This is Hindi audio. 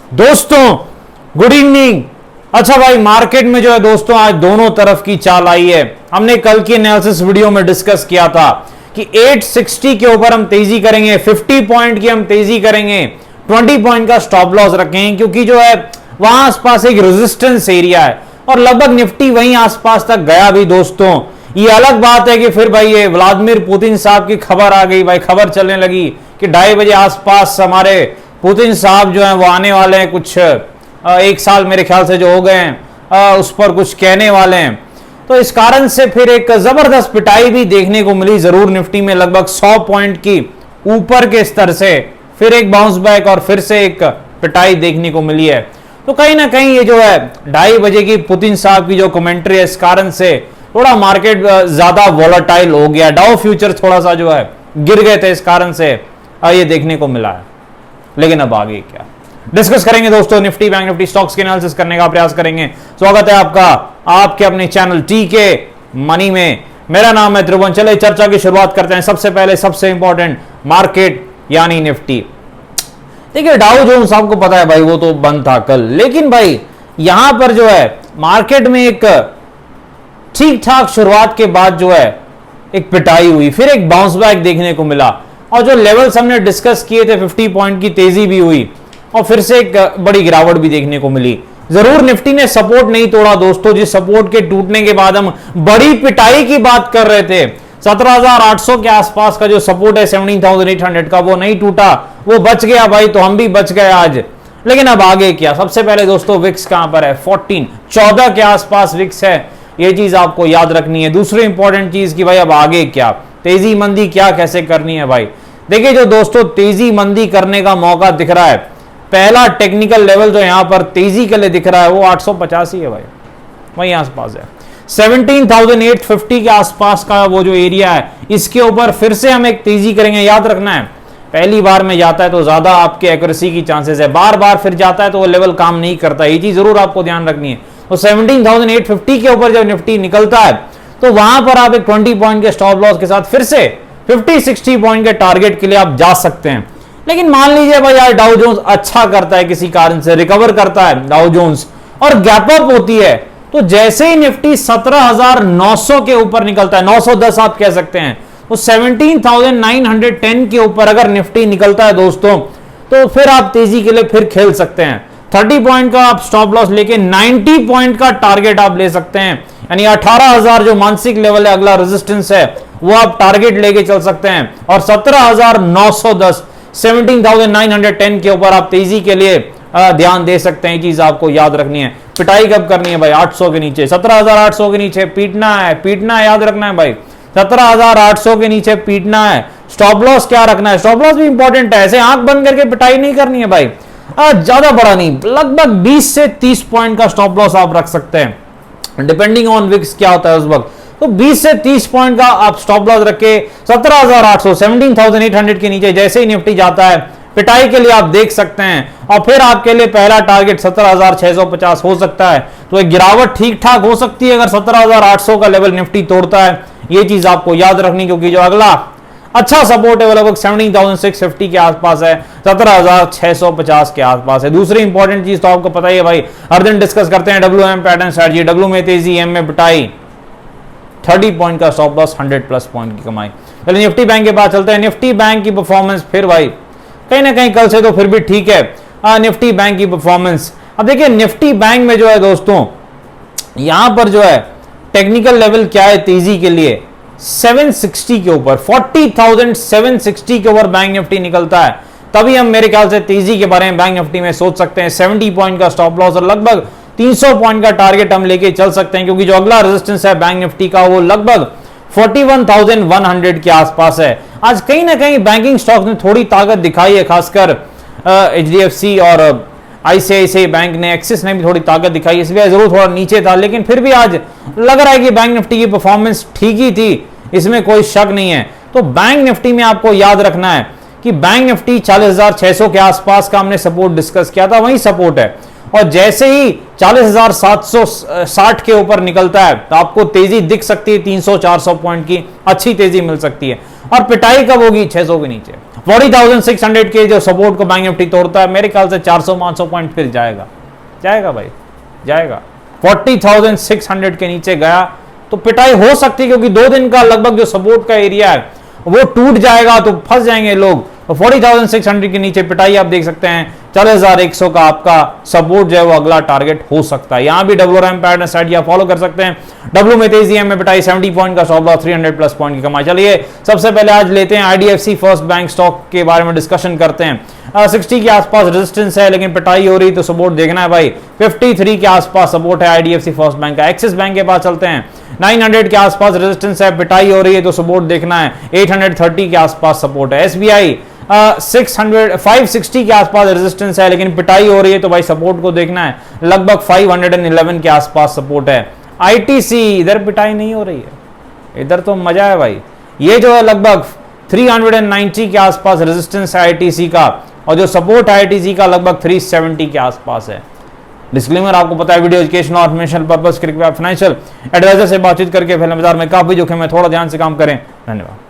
दोस्तों गुड इवनिंग। अच्छा भाई, मार्केट में जो है दोस्तों आज दोनों तरफ की चाल आई है। हमने कल की एनालिसिस वीडियो में डिस्कस किया था कि 860 के ऊपर हम तेजी करेंगे, 50 पॉइंट की हम तेजी करेंगे, 20 पॉइंट का स्टॉप लॉस रखेंगे क्योंकि जो है वहां आसपास एक रेजिस्टेंस एरिया है और लगभग निफ्टी वहीं आसपास तक गया भी दोस्तों। ये अलग बात है कि फिर भाई ये व्लादिमीर पुतिन साहब की खबर आ गई, भाई खबर चलने लगी कि 2:30 बजे आसपास हमारे पुतिन साहब जो हैं वो आने वाले हैं, कुछ एक साल मेरे ख्याल से जो हो गए हैं उस पर कुछ कहने वाले हैं। तो इस कारण से फिर एक जबरदस्त पिटाई भी देखने को मिली जरूर निफ्टी में, लगभग 100 पॉइंट की ऊपर के स्तर से फिर एक बाउंस बैक और फिर से एक पिटाई देखने को मिली है। तो कहीं ना कहीं ये जो है 2:30 बजे की पुतिन साहब की जो कमेंट्री है इस कारण से थोड़ा मार्केट ज्यादा वॉलेटाइल हो गया। डाउ फ्यूचर थोड़ा सा जो है गिर गए थे, इस कारण से ये देखने को मिला है। लेकिन अब आगे क्या डिस्कस करेंगे दोस्तों, निफ्टी बैंक निफ्टी स्टॉक्स के एनालिसिस करने का प्रयास करेंगे। स्वागत है आपका आपके अपने चैनल टीके मनी में। मेरा नाम है त्रिभुवन। चले चर्चा की शुरुआत करते हैं। सबसे पहले सबसे इंपॉर्टेंट मार्केट यानी निफ्टी। देखिए डाउ जोन्स आपको पता है भाई वो तो बंद था कल, लेकिन भाई यहां पर जो है मार्केट में एक ठीक ठाक शुरुआत के बाद जो है एक पिटाई हुई, फिर एक बाउंस बैक देखने को मिला और जो लेवल्स हमने डिस्कस किए थे 50 पॉइंट की तेजी भी हुई और फिर से एक बड़ी गिरावट भी देखने को मिली। जरूर निफ्टी ने सपोर्ट नहीं तोड़ा दोस्तों, जिस सपोर्ट के टूटने के बाद हम बड़ी पिटाई की बात कर रहे थे। 17,800 के आसपास का जो सपोर्ट है 17,800 का वो नहीं टूटा, वो बच गया भाई, तो हम भी बच गए आज। लेकिन अब आगे क्या? सबसे पहले दोस्तों विक्स कहां पर है? 14 के आसपास विक्स है, ये चीज आपको याद रखनी है। दूसरी इंपॉर्टेंट चीज कि भाई अब आगे क्या, तेजी मंदी क्या कैसे करनी है भाई। देखिए जो दोस्तों तेजी मंदी करने का मौका दिख रहा है, पहला टेक्निकल लेवल जो यहां पर तेजी के लिए दिख रहा है वो 885 है भाई, वहीं आसपास है। 17,850 के आसपास का वो जो एरिया है, इसके ऊपर फिर से हम एक तेजी करेंगे। याद रखना है पहली बार में जाता है तो ज्यादा आपके एक्यूरेसी की चांसेस है, बार बार फिर जाता है तो वो लेवल काम नहीं करता, ये चीज जरूर आपको ध्यान रखनी है। तो 17,850 के ऊपर जब निफ्टी निकलता है तो वहां पर आप एक 20 पॉइंट के स्टॉप लॉस के साथ फिर से 50-60 पॉइंट के टारगेट के लिए आप जा सकते हैं। लेकिन मान लीजिए भाई यार डाउ जोन्स अच्छा करता है, किसी कारण से रिकवर करता है डाउ जोन्स और गैप अप होती है, तो जैसे ही निफ्टी 17,900 के ऊपर निकलता है, 910 आप कह सकते हैं, तो 17,910 के ऊपर अगर निफ्टी निकलता है दोस्तों तो फिर आप तेजी के लिए फिर खेल सकते हैं। 30 पॉइंट का आप स्टॉप लॉस लेके 90 पॉइंट का टारगेट आप ले सकते हैं, यानी 18,000 जो मानसिक लेवल है, अगला रेजिस्टेंस है, वो आप टारगेट लेके चल सकते हैं। और 17,910 17,910 के ऊपर आप तेजी के लिए ध्यान दे सकते हैं। चीज आपको याद रखनी है। पिटाई कब करनी है भाई? 800 के नीचे, 17,800 के नीचे पीटना है, याद रखना है भाई। 17,800 के नीचे पीटना है। स्टॉप लॉस क्या रखना है? स्टॉप लॉस भी इंपॉर्टेंट है, ऐसे आंख बंद करके पिटाई नहीं करनी है भाई। ज्यादा बड़ा नहीं, लगभग 20 से 30 पॉइंट का स्टॉप लॉस आप रख सकते हैं, डिपेंडिंग ऑन विक्स क्या होता है उस वक्त। तो 20 से 30 पॉइंट का आप स्टॉप लॉस रखे। 17,800 17,800 के नीचे जैसे ही निफ्टी जाता है पिटाई के लिए आप देख सकते हैं, और फिर आपके लिए पहला टारगेट 17,650 हो सकता है। तो एक गिरावट ठीक ठाक हो सकती है अगर 17,800 का लेवल निफ्टी तोड़ता है, ये चीज आपको याद रखनी, क्योंकि जो अगला अच्छा सपोर्ट है वो लगभग 17,650 के आसपास है, 17,650 के आसपास है। दूसरी इंपॉर्टेंट चीज तो आपको पता ही है भाई, हर दिन डिस्कस करते हैं WM पैटर्न स्ट्रेटजी। डब्ल्यू में तेजी, एम में पिटाई, 30 पॉइंट का स्टॉप लॉस, 100+ पॉइंट की कमाई। चलिए निफ्टी बैंक के पास चलते हैं। निफ्टी बैंक की परफॉर्मेंस फिर भाई कहीं ना कहीं कल से तो फिर भी ठीक है। निफ्टी बैंक की परफॉर्मेंस, अब देखिए निफ्टी बैंक में जो है दोस्तों यहां पर जो है टेक्निकल लेवल क्या है तेजी के लिए? 760 के ऊपर, 40,760 के ऊपर बैंक निफ्टी निकलता है, तभी हम मेरे ख्याल से तेजी के बारे में बैंक निफ्टी में सोच सकते हैं। 70 पॉइंट का स्टॉप लॉस और लगभग 300 पॉइंट का टारगेट हम लेके चल सकते हैं, क्योंकि जो अगला रेजिस्टेंस है बैंक निफ्टी का वो लगभग 41,100 के आसपास है। आज कहीं ना कहीं बैंकिंग स्टॉक्स ने थोड़ी ताकत दिखाई है, खासकर HDFC और ICICI बैंक ने, एक्सिस ने भी थोड़ी ताकत दिखाई, इसलिए जरूर थोड़ा नीचे था, लेकिन फिर भी आज लग रहा है कि बैंक निफ्टी की परफॉर्मेंस ठीक ही थी, इसमें कोई शक नहीं है। तो बैंक निफ्टी में आपको याद रखना है कि बैंक निफ्टी 40,600 के आसपास का हमने सपोर्ट डिस्कस किया था, वही सपोर्ट है, और जैसे ही 40,760 के ऊपर निकलता है तो आपको तेजी दिख सकती है, 300-400 पॉइंट की अच्छी तेजी मिल सकती है। और पिटाई कब होगी? 600 के नीचे। 40,600 के जो सपोर्ट को बैंक निफ्टी तोड़ता है, मेरे ख्याल से 400-500 पॉइंट फिर जाएगा भाई, जाएगा। 40,600 के नीचे गया तो पिटाई हो सकती है, क्योंकि 2 दिन का लगभग जो सपोर्ट का एरिया है वो टूट जाएगा तो फंस जाएंगे लोग। तो 40,600 के नीचे पिटाई आप देख सकते हैं। 40,100 का आपका सपोर्ट जो है वो अगला टारगेट हो सकता है। यहां भी WRM पैटर्न स्ट्रेटजी फॉलो कर सकते हैं। डब्ल्यू में तेजी, एम में पिटाई, 70 पॉइंट का स्टॉप लॉस, 300 प्लस पॉइंट की कमाई। चलिए सबसे पहले आज लेते हैं IDFC फर्स्ट बैंक स्टॉक के बारे में डिस्कशन करते हैं। 60 के आसपास रेजिस्टेंस है, लेकिन पिटाई हो रही तो सपोर्ट देखना है भाई। 53 के आसपास सपोर्ट है IDFC फर्स्ट बैंक का। एक्सिस बैंक के पास चलते हैं, 900 के आसपास रेजिस्टेंस है, पिटाई हो रही है तो सपोर्ट देखना है। 830 के आसपास सपोर्ट है। SBI 560 के आसपास रेजिस्टेंस है, लेकिन पिटाई हो रही है तो भाई सपोर्ट को देखना है। लगभग 511 के आसपास सपोर्ट है। ITC इधर पिटाई नहीं हो रही है, इधर तो मजा है भाई। ये जो है लगभग 390 के आसपास रेजिस्टेंस है ITC का, और जो सपोर्ट है ITC का लगभग 370 के आसपास है। डिस्क्लेमर, आपको पता है वीडियो एजुकेशन और इन्फॉर्मेशनल पर्पस के लिए फाइनेंशियल एडवाइजर से बातचीत करके फिल्म बाजार में काफी जोखिम है, थोड़ा ध्यान से काम करें। धन्यवाद।